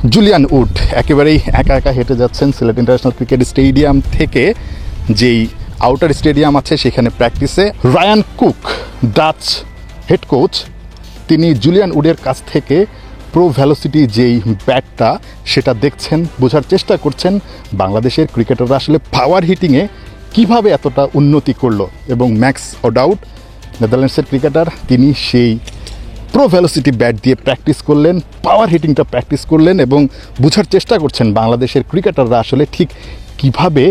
Julian would একেবারেই একা একা হেঁটে যাচ্ছেন সিলেট ইন্টারন্যাশনাল ক্রিকেট স্টেডিয়াম থেকে যেই আউটার স্টেডিয়াম আছে সেখানে প্র্যাকটিসে। Ryan Cook Dutch head coach, তিনি জুলিয়ান উডের কাছ থেকে প্রো ভেলোসিটি যেই ব্যাটটা সেটা দেখছেন, বোঝার চেষ্টা করছেন বাংলাদেশের ক্রিকেটাররা আসলে পাওয়ার হিটিংয়ে কিভাবে এতটা উন্নতি করলো। এবং ম্যাক্স ওডাউড নেদারল্যান্ডসের ক্রিকেটার, তিনি সেই প্রো ভেলোসিটি ব্যাট দিয়ে প্র্যাকটিস করলেন, পাওয়ার হিটিংটা প্র্যাকটিস করলেন এবং বোঝার চেষ্টা করছেন বাংলাদেশের ক্রিকেটাররা আসলে ঠিক কিভাবে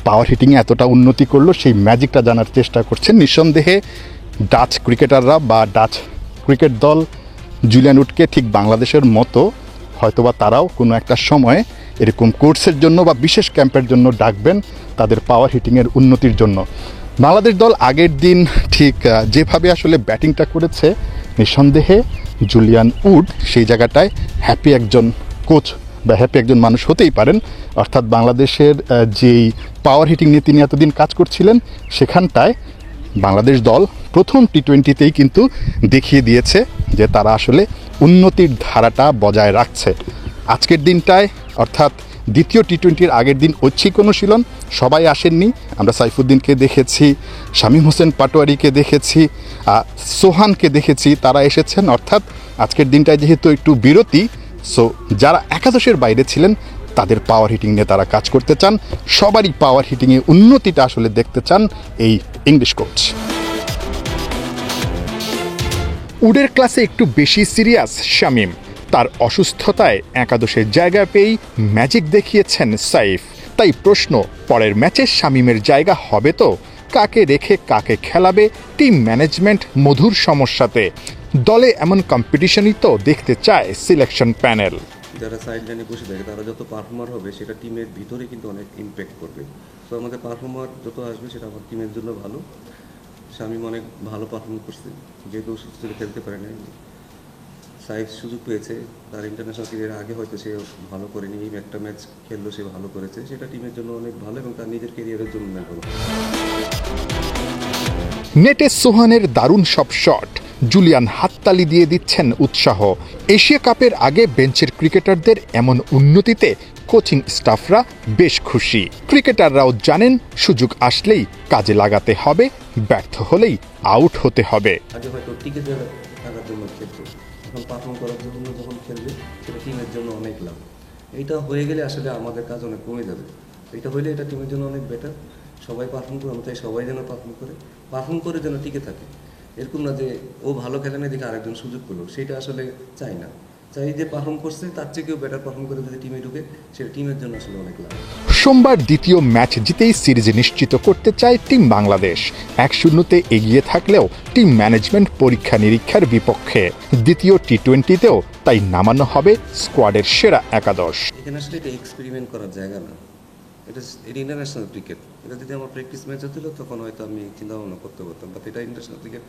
পাওয়ার হিটিংয়ে এতটা উন্নতি করলো, সেই ম্যাজিকটা জানার চেষ্টা করছেন। নিঃসন্দেহে ডাচ ক্রিকেটাররা বা ডাচ ক্রিকেট দল জুলিয়ান উডকে ঠিক বাংলাদেশের মতো হয়তোবা তারাও কোনো একটা সময়ে এরকম কোর্সের জন্য বা বিশেষ ক্যাম্পের জন্য ডাকবেন তাদের পাওয়ার হিটিংয়ের উন্নতির জন্য। বাংলাদেশ দল আগের দিন ঠিক যেভাবে আসলে ব্যাটিংটা করেছে, নিঃসন্দেহে জুলিয়ান উড সেই জায়গাটায় হ্যাপি একজন কোচ বা হ্যাপি একজন মানুষ হতেই পারেন। অর্থাৎ বাংলাদেশের যেই পাওয়ার হিটিং নিয়ে তিনি এতদিন কাজ করছিলেন, সেখানটায় বাংলাদেশ দল প্রথম টি-20তেই কিন্তু দেখিয়ে দিয়েছে যে তারা আসলে উন্নতির ধারাটা বজায় রাখছে। আজকের দিনটায় অর্থাৎ দ্বিতীয় টি-20-র আগের দিন ঐচ্ছিক অনুশীলন সবাই আসেননি। আমরা সাইফুদ্দিনকে দেখেছি, শামীম হোসেন পাটোয়ারিকে দেখেছি, সোহানকে দেখেছি, তারা এসেছেন। অর্থাৎ আজকের দিনটায় যেহেতু একটু বিরতি, সো যারা একাদশের বাইরে ছিলেন তাদের পাওয়ার হিটিং নিয়ে তারা কাজ করতে চান। সবারই পাওয়ার হিটিংয়ে উন্নতিটা আসলে দেখতে চান এই ইংলিশ কোচ। উডের ক্লাসে একটু বেশি সিরিয়াস শামীম, তার অসুস্থতায় একাদশের জায়গা পেয়েই ম্যাজিক দেখিয়েছেন সাইফ। তাই প্রশ্ন, পরের ম্যাচে শামীমের জায়গা হবে তো? কাকে রেখে কাকে খেলাবে টিম ম্যানেজমেন্ট মধুর সমস্যাতে? দলে এমন কম্পিটিশনই তো দেখতে চায় সিলেকশন প্যানেল। যারা সাইড লাইনে বসে থাকে তারা যত পারফর্মার হবে সেটা টিমের ভিতরে কিন্তু অনেক ইম্প্যাক্ট করবে। তো আমাদের পারফর্মার যত আসবে সেটা আমার টিমের জন্য ভালো। শামীম অনেক ভালো পারফর্ম করছে, যেহেতু সুস্থ খেলতে পারে না। সাইফ সুযোগ পেয়েছে, তার ইন্টারন্যাশনাল ক্যারিয়ার আগে হয়তো সে ভালো করেনি, এই একটা ম্যাচ খেললো, সে ভালো করেছে, সেটা টিমের জন্য অনেক ভালো এবং তার নিজের ক্যারিয়ারের জন্য অনেক ভালো। নেটে সোহানের দারুণ সব শট, জুলিয়ান হাততালি দিয়ে দিচ্ছেন উৎসাহ। এশিয়া কাপের আগে বেঞ্চের ক্রিকেটারদের এমন উন্নতিতে কোচিং স্টাফরা বেশ খুশি। ক্রিকেটাররাও জানেন সুযোগ আসলেই কাজে লাগাতে হবে, ব্যর্থ হলেই আউট হতে হবে। আগে হয়তো টিকে থাকার জন্য খেলতো, এখন পারফর্ম করার জন্য যখন খেলবে সেটা টিমের জন্য অনেক লাভ। এইটা হয়ে গেলে আসলে আমাদের কাজ অনেক কমে যাবে। এটা হইলে এটা টিমের জন্য অনেক বেটার। সবাই পারফর্ম করে, আমরা চাই সবাই যেন পারফর্ম করে যেন টিকে থাকে। এরকম না যে ও ভালো খেলে না দেখে আরেকজন সুযোগ পেলো, সেটা আসলে চাই না। চাই যে পারফর্ম করছে তার চেয়ে কেউ বেটার পারফর্ম করে যদি টিমে ঢুকে, সেটা টিমের জন্য আসলে অনেক লাভ। সোমবার দ্বিতীয় ম্যাচ জিতেই সিরিজ নিশ্চিত করতে চায় টিম বাংলাদেশ। 1-0 এগিয়ে থাকলেও টিম ম্যানেজমেন্ট পরীক্ষা নিরীক্ষার বিপক্ষে। দ্বিতীয় টি-20তেও তাই নামানো হবে স্কোয়াডের সেরা একাদশ। এখানে আসলে এটা এক্সপেরিমেন্ট করার জায়গা না, এটা ইন্টারন্যাশনাল ক্রিকেট। এটা যদি আমার প্র্যাকটিস ম্যাচ হতো তখন হয়তো আমি চিন্তা ভাবনা করতে পারতাম, বাট এটা ইন্টারন্যাশনাল ক্রিকেট,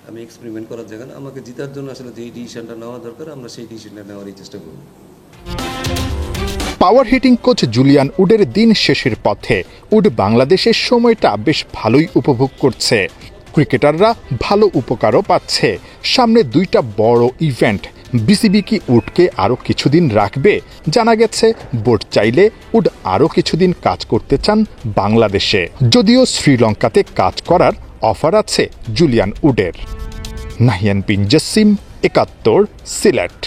আমি এক্সপেরিমেন্ট করার জায়গা না। আমাকে জেতার জন্য আসলে যেই ডিসিশনটা নেওয়া দরকার আমরা সেই ডিসিশনটা নেওয়ারই চেষ্টা করব। পাওয়ার হিটিং কোচ জুলিয়ান উডের দিন শেষের পথে। উড বাংলাদেশের সময়টা বেশ ভালোই উপভোগ করছে, ক্রিকেটাররা ভালো উপকারও পাচ্ছে। সামনে 2টা বড় ইভেন্ট। বিসিবি কি উডকে আরও কিছুদিন রাখবে? জানা গেছে বোর্ড চাইলে উড আরও কিছুদিন কাজ করতে চান বাংলাদেশে, যদিও শ্রীলঙ্কাতে কাজ করার অফার আছে জুলিয়ান উডের। নাহিয়ান বিন জসিম, 71, সিলেট।